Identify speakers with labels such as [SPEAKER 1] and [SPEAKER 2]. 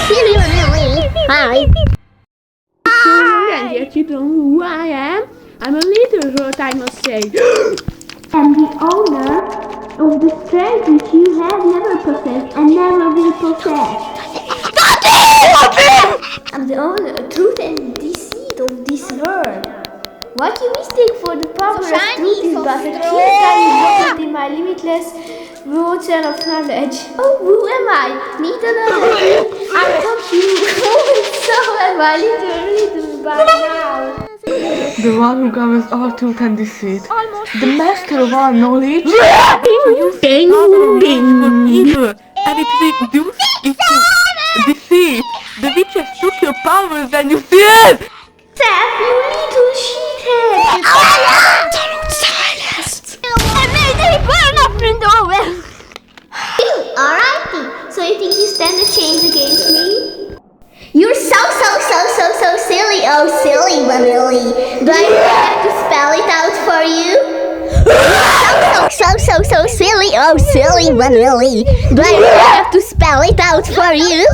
[SPEAKER 1] silly Vanilly. Hi.
[SPEAKER 2] You don't know who I am? I'm a little hurt, I must say.
[SPEAKER 3] I'm the owner of the strength which you have never possessed and never will possess. I'm the owner of truth and deceit of this world. What you mistake for the power of truth is but a tiny droplet in my limitless ocean of knowledge. Oh, who am I? Need another thing? I thought you so am I little by now.
[SPEAKER 4] The one who governs all truth and deceit. The master of all knowledge.
[SPEAKER 2] Ding, ding.
[SPEAKER 4] Evil. And it reduced it to deceit. The witches took your powers and you feared.
[SPEAKER 3] Seth, you little shithead!
[SPEAKER 1] Absolute silence.
[SPEAKER 3] I made a burn up in the oven! Alrighty, so you think you stand a chance against me? You're so silly, oh silly Vanilly. Do I really have to spell it out for you? So silly, oh silly Vanilly. Do I really have to spell it out for you?